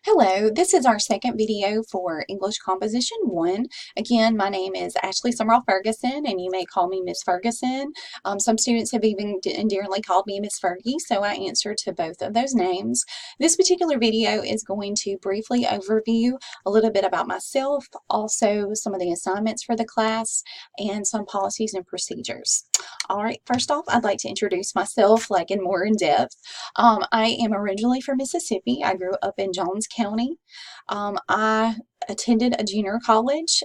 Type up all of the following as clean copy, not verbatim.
Hello, this is our second video for English Composition 1. Again, my name is Ashley Summerall Ferguson, and you may call me Miss Ferguson. Some students have even endearingly called me Miss Fergie, so I answer to both of those names. This particular video is going to briefly overview a little bit about myself, also some of the assignments for the class, and some policies and procedures. All right, first off, I'd like to introduce myself more in depth. I am originally from Mississippi. I grew up in Jones County. I attended a junior college.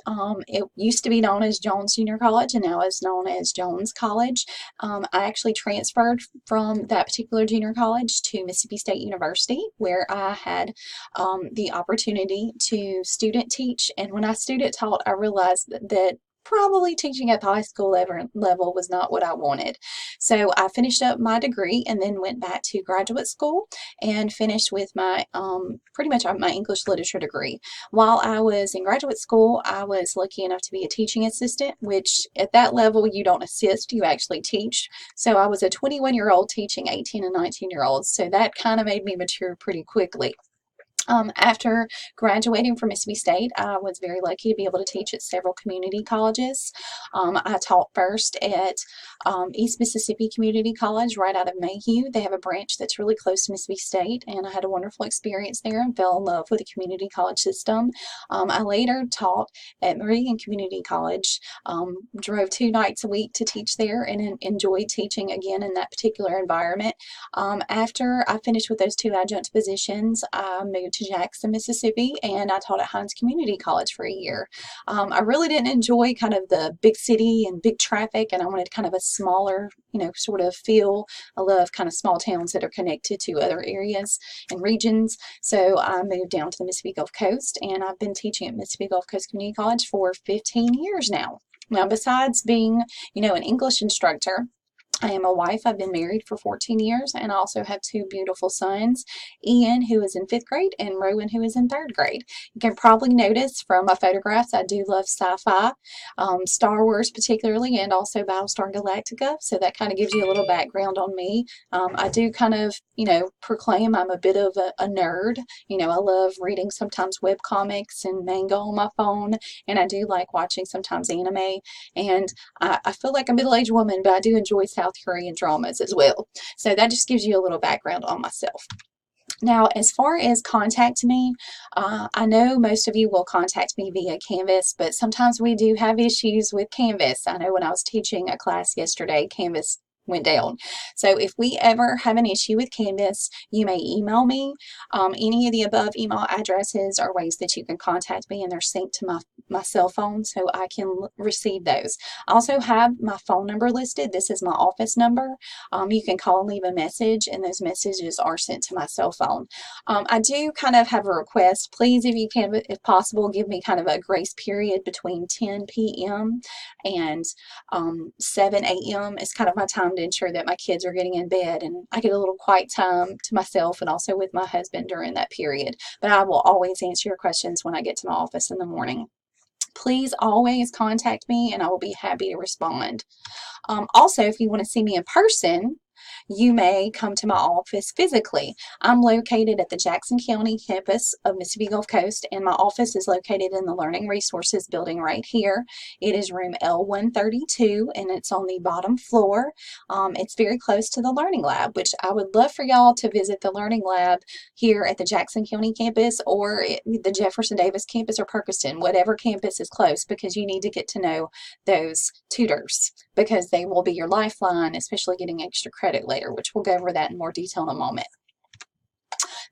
It used to be known as Jones Junior College and now it's known as Jones College. I actually transferred from that particular junior college to Mississippi State University, where I had the opportunity to student teach. And when I student taught, I realized that probably teaching at the high school level was not what I wanted. So I finished up my degree and then went back to graduate school and finished with my pretty much my English literature degree. While I was in graduate school, I was lucky enough to be a teaching assistant, which at that level you don't assist, you actually teach. So I was a 21-year-old teaching 18 and 19-year-olds. So that kind of made me mature pretty quickly. After graduating from Mississippi State, I was very lucky to be able to teach at several community colleges. I taught first at East Mississippi Community College right out of Mayhew. They have a branch that's really close to Mississippi State, and I had a wonderful experience there and fell in love with the community college system. I later taught at Meridian Community College, drove 2 nights a week to teach there and enjoyed teaching again in that particular environment. After I finished with those 2 adjunct positions, I moved to Jackson, Mississippi, and I taught at Hines Community College for a year. I really didn't enjoy kind of the big city and big traffic, and I wanted kind of a smaller, sort of feel. I love kind of small towns that are connected to other areas and regions. So I moved down to the Mississippi Gulf Coast, and I've been teaching at Mississippi Gulf Coast Community College for 15 years now. Now, besides being, an English instructor, I am a wife. I've been married for 14 years, and I also have 2 beautiful sons, Ian, who is in 5th grade, and Rowan, who is in 3rd grade. You can probably notice from my photographs, I do love sci-fi, Star Wars particularly, and also Battlestar Galactica, so that kind of gives you a little background on me. I do kind of, proclaim I'm a bit of a nerd. I love reading sometimes web comics and manga on my phone, and I do like watching sometimes anime, and I feel like a middle-aged woman, but I do enjoy South Korean dramas as well. So that just gives you a little background on myself. Now, as far as contact me, I know most of you will contact me via Canvas, but sometimes we do have issues with Canvas. I know when I was teaching a class yesterday, Canvas went down. So if we ever have an issue with Canvas, you may email me. Any of the above email addresses are ways that you can contact me, and they're synced to my cell phone so I can receive those. I also have my phone number listed. This is my office number. You can call and leave a message, and those messages are sent to my cell phone. I do kind of have a request. Please, if you can, if possible, give me kind of a grace period between 10 p.m. and 7 a.m. is kind of my time to ensure that my kids are getting in bed, and I get a little quiet time to myself and also with my husband during that period. But I will always answer your questions when I get to my office in the morning. Please always contact me, and I will be happy to respond. Also, if you want to see me in person, you may come to my office physically. I'm located at the Jackson County campus of Mississippi Gulf Coast, and my office is located in the Learning Resources building right here. It is room L132, and it's on the bottom floor. It's very close to the Learning Lab, which I would love for y'all to visit the Learning Lab here at the Jackson County campus, or the Jefferson Davis campus, or Perkiston, whatever campus is close, because you need to get to know those tutors, because they will be your lifeline, especially getting extra credit later, which we'll go over that in more detail in a moment.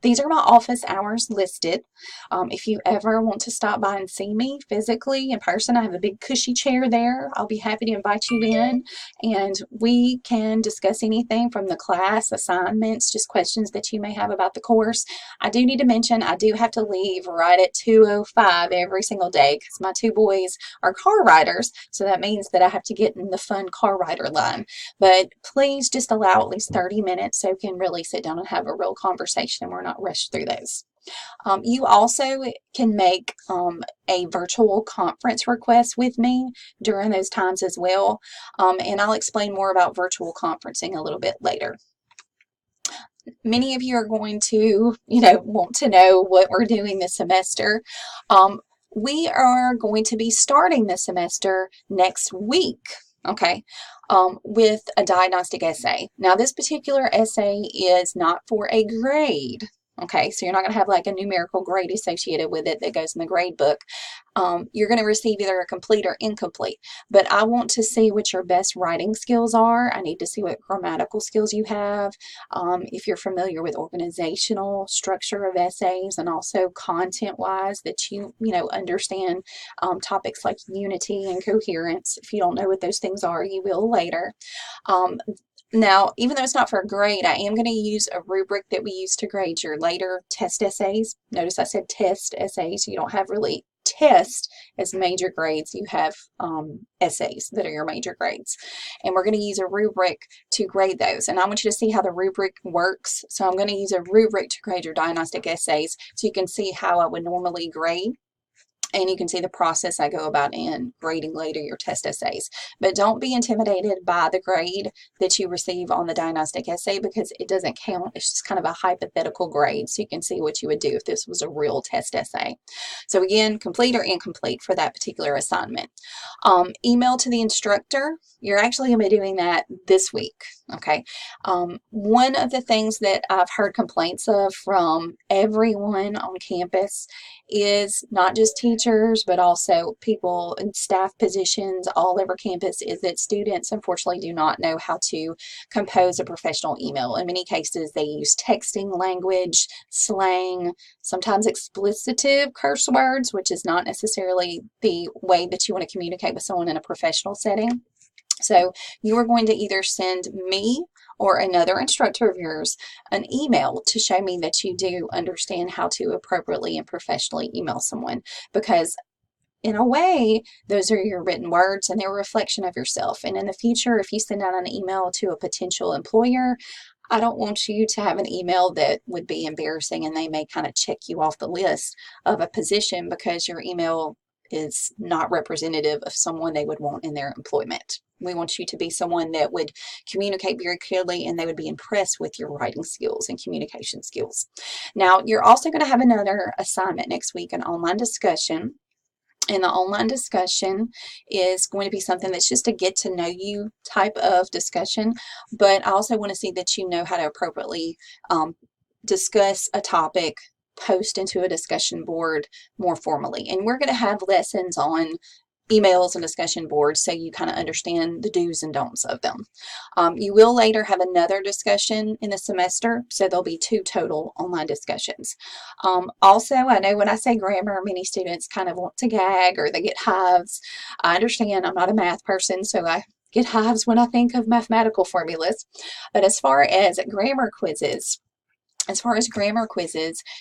These are my office hours listed. If you ever want to stop by and see me physically in person, I have a big cushy chair there. I'll be happy to invite you in, and we can discuss anything from the class, assignments, just questions that you may have about the course. I do need to mention I do have to leave right at 2:05 every single day because my 2 boys are car riders, so that means that I have to get in the fun car rider line. But please just allow at least 30 minutes so we can really sit down and have a real conversation, and we're not rushed through those. You also can make a virtual conference request with me during those times as well, and I'll explain more about virtual conferencing a little bit later. Many of you are going to, want to know what we're doing this semester. We are going to be starting the semester next week, okay, with a diagnostic essay. Now, this particular essay is not for a grade. Okay, so you're not going to have like a numerical grade associated with it that goes in the grade book. You're going to receive either a complete or incomplete. But I want to see what your best writing skills are. I need to see what grammatical skills you have. If you're familiar with organizational structure of essays, and also content-wise that understand topics like unity and coherence. If you don't know what those things are, you will later. Um, Now, even though it's not for a grade, I am going to use a rubric that we use to grade your later test essays. Notice I said test essays. You don't have really test as major grades. You have essays that are your major grades. And we're going to use a rubric to grade those. And I want you to see how the rubric works. So I'm going to use a rubric to grade your diagnostic essays so you can see how I would normally grade. And you can see the process I go about in grading later your test essays. But don't be intimidated by the grade that you receive on the diagnostic essay because it doesn't count. It's just kind of a hypothetical grade, so you can see what you would do if this was a real test essay. So again, complete or incomplete for that particular assignment. Email to the instructor. You're actually going to be doing that this week, okay? One of the things that I've heard complaints of from everyone on campus is not just teachers, but also people in staff positions all over campus, is that students unfortunately do not know how to compose a professional email. In many cases, they use texting language, slang, sometimes explicitive curse words, which is not necessarily the way that you want to communicate with someone in a professional setting. So you are going to either send me or another instructor of yours an email to show me that you do understand how to appropriately and professionally email someone, because in a way, those are your written words and they're a reflection of yourself. And in the future, if you send out an email to a potential employer, I don't want you to have an email that would be embarrassing and they may kind of check you off the list of a position because your email is not representative of someone they would want in their employment. We want you to be someone that would communicate very clearly and they would be impressed with your writing skills and communication skills. Now, you're also going to have another assignment next week, an online discussion. And the online discussion is going to be something that's just a get to know you type of discussion, but I also want to see that you know how to appropriately discuss a topic, post into a discussion board more formally. And we're going to have lessons on emails and discussion boards so you kind of understand the do's and don'ts of them. You will later have another discussion in the semester, so there'll be 2 total online discussions. Also, I know when I say grammar, many students kind of want to gag or they get hives. I understand I'm not a math person, so I get hives when I think of mathematical formulas. But as far as grammar quizzes,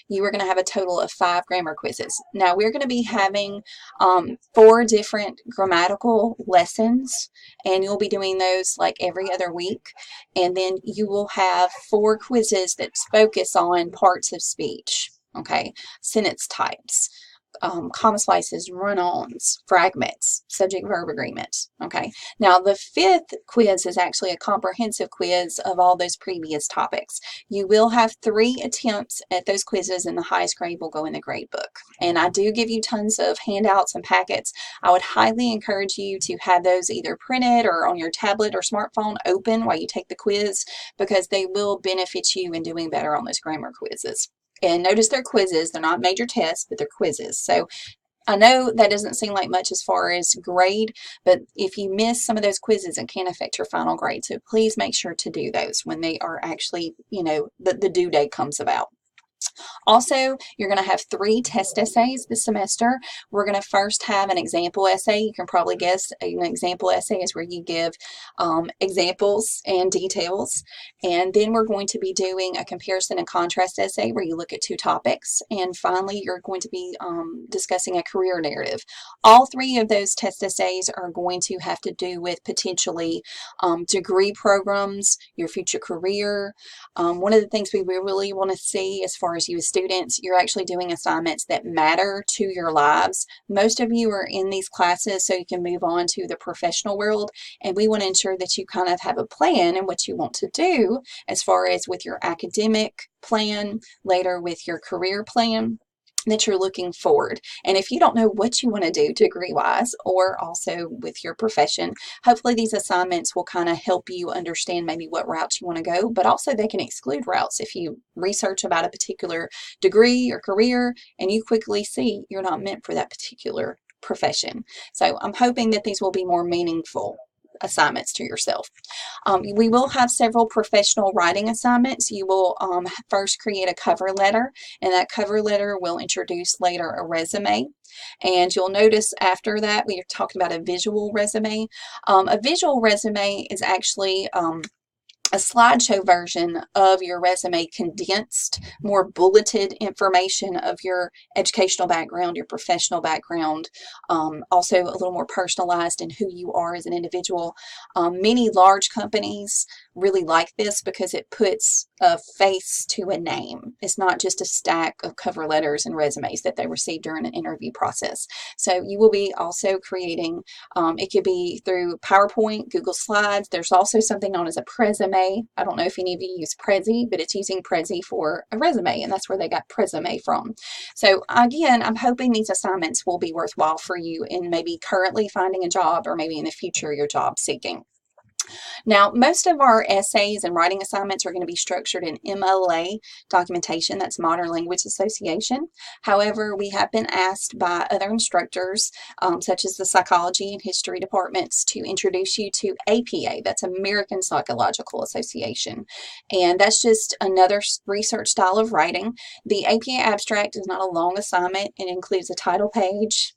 you are going to have a total of 5 grammar quizzes. Now, we're going to be having 4 different grammatical lessons, and you'll be doing those like every other week. And then you will have 4 quizzes that focus on parts of speech, okay? Sentence types, comma splices, run-ons, fragments, subject-verb agreements, okay? Now, the 5th quiz is actually a comprehensive quiz of all those previous topics. You will have 3 attempts at those quizzes, and the highest grade will go in the grade book. And I do give you tons of handouts and packets. I would highly encourage you to have those either printed or on your tablet or smartphone open while you take the quiz, because they will benefit you in doing better on those grammar quizzes. And notice they're quizzes. They're not major tests, but they're quizzes. So I know that doesn't seem like much as far as grade, but if you miss some of those quizzes, it can affect your final grade. So please make sure to do those when they are actually, the due date comes about. Also, you're going to have 3 test essays this semester. We're going to first have an example essay. You can probably guess an example essay is where you give examples and details. And then we're going to be doing a comparison and contrast essay where you look at 2 topics. And finally, you're going to be discussing a career narrative. All 3 of those test essays are going to have to do with potentially degree programs, your future career. One of the things we really want to see as far far as you as students, you're actually doing assignments that matter to your lives. Most of you are in these classes so you can move on to the professional world, and we want to ensure that you kind of have a plan and what you want to do as far as with your academic plan, later with your career plan, that you're looking forward. And if you don't know what you want to do degree-wise or also with your profession, hopefully these assignments will kind of help you understand maybe what routes you want to go, but also they can exclude routes if you research about a particular degree or career and you quickly see you're not meant for that particular profession. So I'm hoping that these will be more meaningful assignments to yourself. We will have several professional writing assignments. You will first create a cover letter, and that cover letter will introduce later a resume. And you'll notice after that we are talking about a visual resume. A visual resume is actually a slideshow version of your resume, condensed, more bulleted information of your educational background, your professional background, also a little more personalized in who you are as an individual. Many large companies really like this because it puts a face to a name. It's not just a stack of cover letters and resumes that they receive during an interview process. So you will be also creating, it could be through PowerPoint, Google Slides. There's also something known as a Presume. I don't know if any of you use Prezi, but it's using Prezi for a resume, and that's where they got Presume from. So again, I'm hoping these assignments will be worthwhile for you in maybe currently finding a job or maybe in the future you're job seeking. Now, most of our essays and writing assignments are going to be structured in MLA documentation, that's Modern Language Association. However, we have been asked by other instructors, such as the psychology and history departments, to introduce you to APA, that's American Psychological Association. And that's just another research style of writing. The APA abstract is not a long assignment. It includes a title page,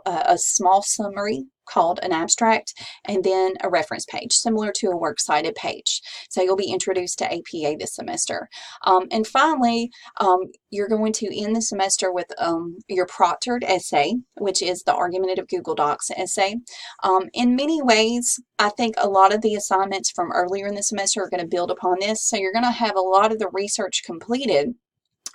a small summary called an abstract, and then a reference page, similar to a works cited page. So you'll be introduced to APA this semester. And finally, you're going to end the semester with your proctored essay, which is the Argumentative Google Docs essay. In many ways, I think a lot of the assignments from earlier in the semester are going to build upon this. So you're going to have a lot of the research completed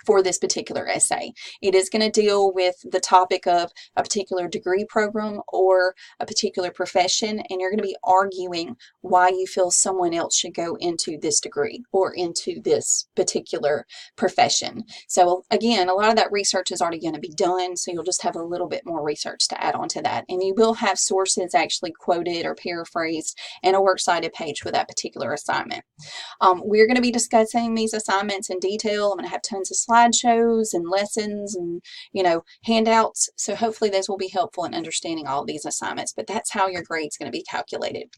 for this particular essay. It is going to deal with the topic of a particular degree program or a particular profession, and you're going to be arguing why you feel someone else should go into this degree or into this particular profession. So again, a lot of that research is already going to be done, so you'll just have a little bit more research to add on to that. And you will have sources actually quoted or paraphrased and a works cited page for that particular assignment. We're going to be discussing these assignments in detail. I'm going to have tons of slideshows and lessons and, handouts. So hopefully those will be helpful in understanding all of these assignments, but that's how your grade's going to be calculated.